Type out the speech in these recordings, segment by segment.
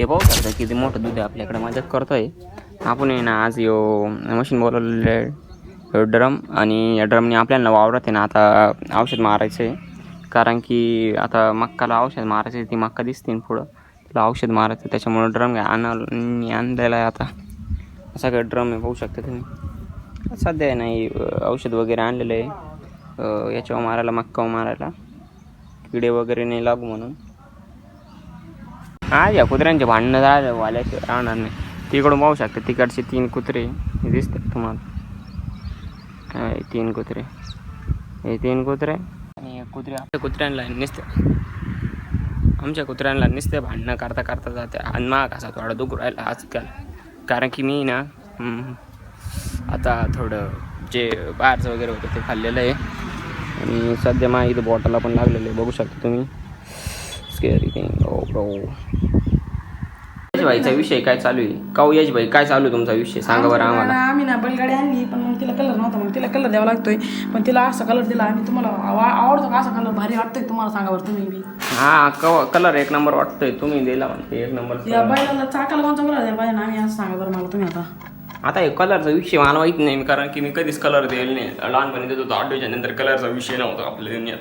पाहू शकता किती मोठं दूध आहे आपल्याकडे मदत करतोय आपण आहे ना. आज यो मशीन बोलवलेलं ड्रम आणि या ड्रमने आपल्याला वावरात आहे ना आता औषध मारायचं आहे. कारण की आता मक्काला औषध मारायचं आहे. ती मक्का दिसते ना पुढं तिला औषध मारायचं त्याच्यामुळं ड्रम आणलेला आहे. आता सगळं ड्रम आहे पाहू शकता तुम्ही. सध्या आहे नाही औषध वगैरे आणलेलं आहे याच्यावर मारायला मक्कावर मारायला किडे वगैरे नाही लागू म्हणून. हा या कुत्र्यांचे भांडणं झालं वाल्याशिवाय राहणार नाही. तिकडून पाहू शकता तिकडचे 3 कुत्रे हे दिसतात तुम्हाला. 3 कुत्रे हे 3 कुत्रे आणि कुत्रे आपल्या कुत्र्यांना आमच्या कुत्र्यांना नुसते भांडणं करता करता जाते. आणि माग असा थोडा दुख राहिला आजकाल. कारण की मी ना आता थोडं जे बाहेरचं वगैरे होतं ते खाल्लेलं आहे आणि सध्या मा इथं बॉटलला पण लागलेलं आहे बघू शकता तुम्ही. स्केअरी थिंग. ओ ब्रो यश भाईचा विषय काय चालू आहे? काऊ यश भाई काय चालू आहे तुमचा विषय सांगा बरं आम्हाला. आम्ही ना बैलगाडी आणली पण मग तिला कलर नव्हता मग तिला कलर द्यावा लागतोय. पण तिला असा कलर दिला आम्ही. तुम्हाला आवडतो का असा कलर? भारी वाटतोय तुम्हाला सांगा बरं तुम्ही बी. हा कलर एक नंबर वाटतोय तुम्ही दिला म्हणते एक नंबर. या बैलाला चाकाला कोणता कलर द्यायला पाहिजे ना आम्ही असं सांगा बरं मला तुम्ही. आता हे कलरचा विषय मला माहीत नाही कारण की मी कधीच कलर द्यायला नाही. लहानपणी देत होतो 8वीच्या नंतर कलरचा विषय नव्हता आपल्या दुनियात.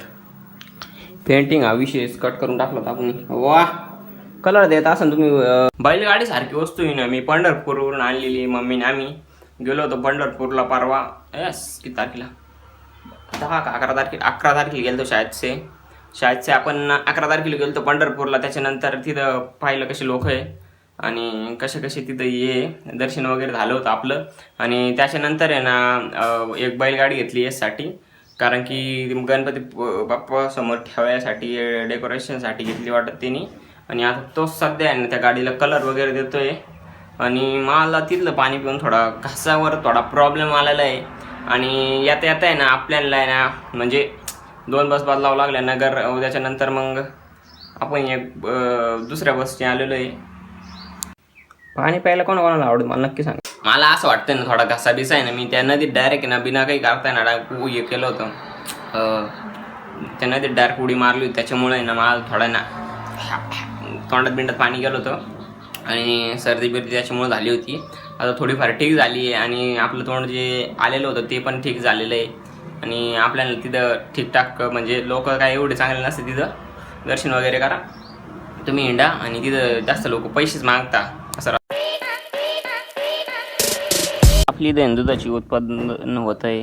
पेंटिंग हा विषय कट करून टाकला होता आपण. वा कलर देत असेल तुम्ही. बैलगाडी सारखी वस्तू आहे ना. मी पंढरपूरवरून आणलेली मम्मीने. आम्ही गेलो होतो पंढरपूरला परवा. किती तारखेला 10 का 11 तारखेला 11 तारखेला गेलो शाळेतसे आपण 11 तारखेला गेलो होतो पंढरपूरला. त्याच्यानंतर तिथं पाहिलं कसे लोक आहे आणि कसे तिथं ये दर्शन वगैरे झालं होतं आपलं. आणि त्याच्यानंतर आहे ना एक बैलगाडी घेतली यासाठी कारण की गणपती बाप्पा समोर ठेवायसाठी डेकोरेशनसाठी घेतली वाटत त्यांनी. आणि आता तो सध्या आहे ना त्या गाडीला कलर वगैरे देतोय. आणि मला तिथलं पाणी पिऊन थोडा घासावर थोडा प्रॉब्लेम आलेला आहे. आणि येता आहे ना आपल्याला आहे ना म्हणजे 2 बस बदलावं लागल्या नगर. त्याच्यानंतर मग आपण एक दुसऱ्या बसने आलेलो आहे. पाणी प्यायला कोणाला आवडतं मला नक्की सांग. मला असं वाटतं ना थोडा घसा बिसा आहे ना. मी त्या नदीत डायरेक्ट ना बिना काही करताय ना हे केलं होतं. त्या नदीत डायरेक्ट उडी मारली होती. त्याच्यामुळे ना मला थोडा ना तोंडात बिंडात पाणी गेलं होतं आणि सर्दी बिर्दी त्याच्यामुळे झाली होती. आता थोडीफार ठीक झाली आहे आणि आपलं तोंड जे आलेलं होतं ते पण ठीक झालेलं आहे. आणि आपल्याला तिथं ठीकठाक म्हणजे लोक काय एवढे चांगले नसते. तिथं दर्शन वगैरे करा तुम्ही हिंडा आणि तिथं जास्त लोक पैसेच मागता असं. आपली इथं दुधाची उत्पादन होत आहे.